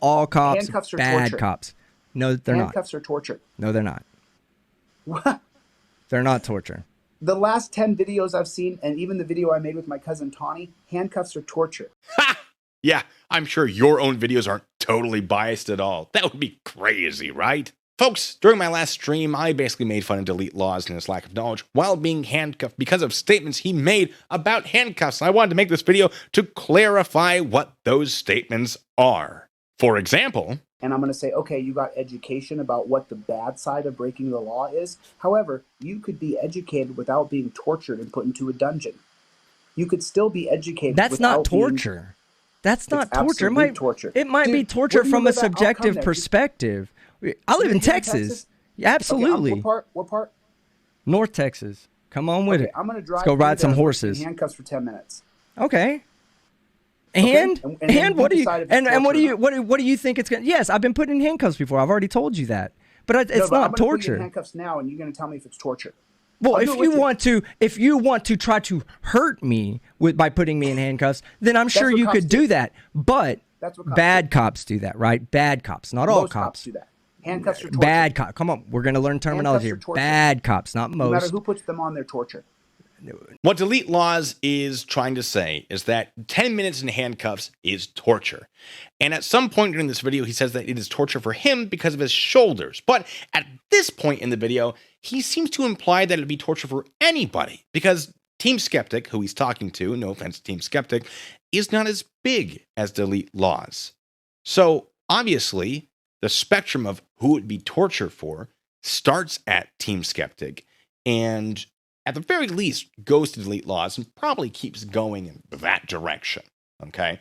All cops, handcuffs are bad torture. cops. No, they're not. Handcuffs are torture. No, they're not. What? They're not torture. The last 10 videos I've seen, and even the video I made with my cousin Tawny, handcuffs are torture. Ha! Yeah, I'm sure your own videos aren't totally biased at all. That would be crazy, right? Folks, during my last stream, I basically made fun of Delete Lawz and his lack of knowledge while being handcuffed because of statements he made about handcuffs. And I wanted to make this video to clarify what those statements are. For example, And I'm going to say, okay, you got education about what the bad side of breaking the law is. However, you could be educated without being tortured and put into a dungeon. You could still be educated. That's not torture. That's not torture. It might be torture from a subjective perspective. I live in Texas. Yeah, absolutely. Okay, what part? North Texas. Come on with it. I'm going to drive. Let's go ride some horses. In handcuffs for 10 minutes. Okay. And what do you think it's going to? Yes, I've been put in handcuffs before. I've already told you that. But it's not torture. I'm going to put you in handcuffs now, and you're going to tell me if it's torture. Well, if you want to try to hurt me by putting me in handcuffs, then I'm sure you could do that. But bad cops do that, right? Bad cops, not all cops do that. Handcuffs are torture. Bad cops. Come on, we're going to learn terminology here. Bad cops, not most. No matter who puts them on, they're torture. What Delete Lawz is trying to say is that 10 minutes in handcuffs is torture. And at some point during this video, he says that it is torture for him because of his shoulders. But at this point in the video, he seems to imply that it would be torture for anybody because Team Skeptic, who he's talking to, no offense to Team Skeptic, is not as big as Delete Lawz. So obviously, the spectrum of who it would be torture for starts at Team Skeptic and at the very least goes to Delete Lawz and probably keeps going in that direction, okay?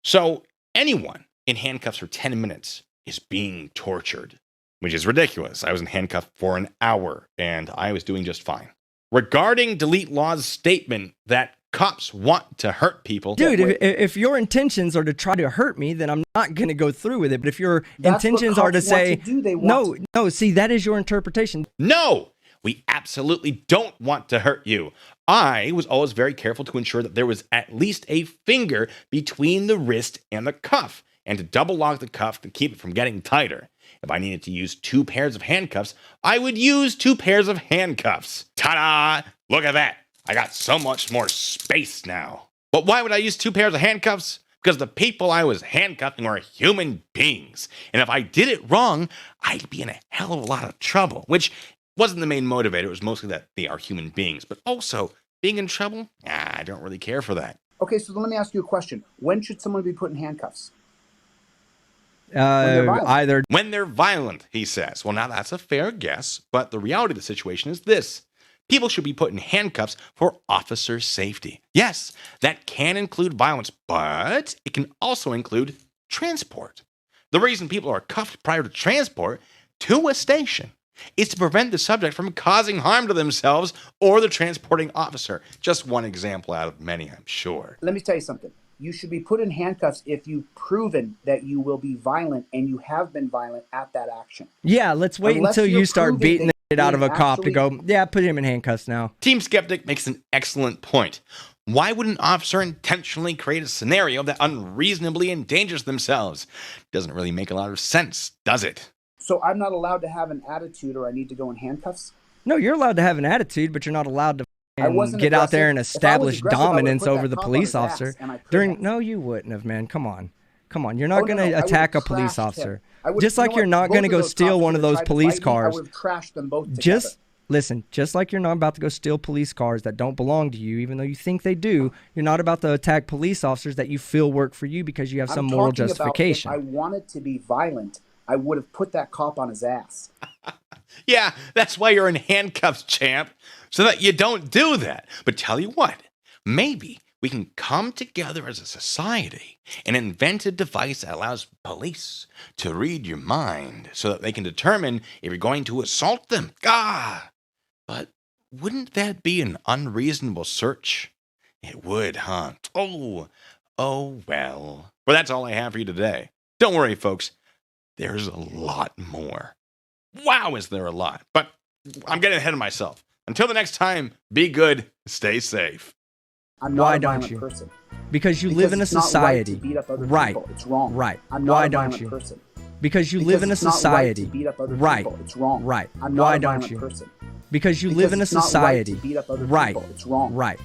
So anyone in handcuffs for 10 minutes is being tortured, which is ridiculous. I was in handcuffs for an hour and I was doing just fine. Regarding Delete Lawz' statement that cops want to hurt people. Dude, if your intentions are to try to hurt me, then I'm not going to go through with it. But if your intentions are to say, no, see, that is your interpretation. No, we absolutely don't want to hurt you. I was always very careful to ensure that there was at least a finger between the wrist and the cuff, and to double lock the cuff to keep it from getting tighter. If I needed to use 2 pairs of handcuffs, I would use 2 pairs of handcuffs. Ta-da! Look at that. I got so much more space now. But why would I use 2 pairs of handcuffs? Because the people I was handcuffing were human beings. And if I did it wrong, I'd be in a hell of a lot of trouble, which wasn't the main motivator. It was mostly that they are human beings. But also, being in trouble? I don't really care for that. Okay, so let me ask you a question. When should someone be put in handcuffs? Either when they're violent, he says. Well, now that's a fair guess, but the reality of the situation is this. People should be put in handcuffs for officer safety. Yes, that can include violence, but it can also include transport. The reason people are cuffed prior to transport to a station is to prevent the subject from causing harm to themselves or the transporting officer. Just one example out of many, I'm sure. Let me tell you something. You should be put in handcuffs if you've proven that you will be violent and you have been violent at that action. Yeah, let's wait until you start beating it out of a cop to go, yeah, put him in handcuffs now. Team Skeptic makes an excellent point. Why would an officer intentionally create a scenario that unreasonably endangers themselves? Doesn't really make a lot of sense, does it? So I'm not allowed to have an attitude or I need to go in handcuffs? No, you're allowed to have an attitude, but you're not allowed to get out there and establish dominance over the police officer. No, you wouldn't have, man. Come on. You're not going to attack a police officer. Just like you're not going to go steal one of those police cars. I would have trashed them both together. Listen, just like you're not about to go steal police cars that don't belong to you, even though you think they do, you're not about to attack police officers that you feel work for you because you have some moral justification. If I wanted to be violent, I would have put that cop on his ass. Yeah, that's why you're in handcuffs, champ, so that you don't do that. But tell you what, maybe we can come together as a society and invent a device that allows police to read your mind so that they can determine if you're going to assault them. But wouldn't that be an unreasonable search? It would, huh? Oh, well. Well, that's all I have for you today. Don't worry, folks. There's a lot more. Wow, is there a lot. But I'm getting ahead of myself. Until the next time, be good, stay safe. I'm not Why a don't violent you? person. Because you Because live in a it's not society. right to beat up other Right. people. It's wrong. Right. I'm not Why a don't violent you? person. Because you Because live in a it's not right society. to beat up other Right. people. It's wrong. Right. I'm not Why a don't violent you? person. Because you Because live in a it's not right society. to beat up other Right. people. It's wrong. Right.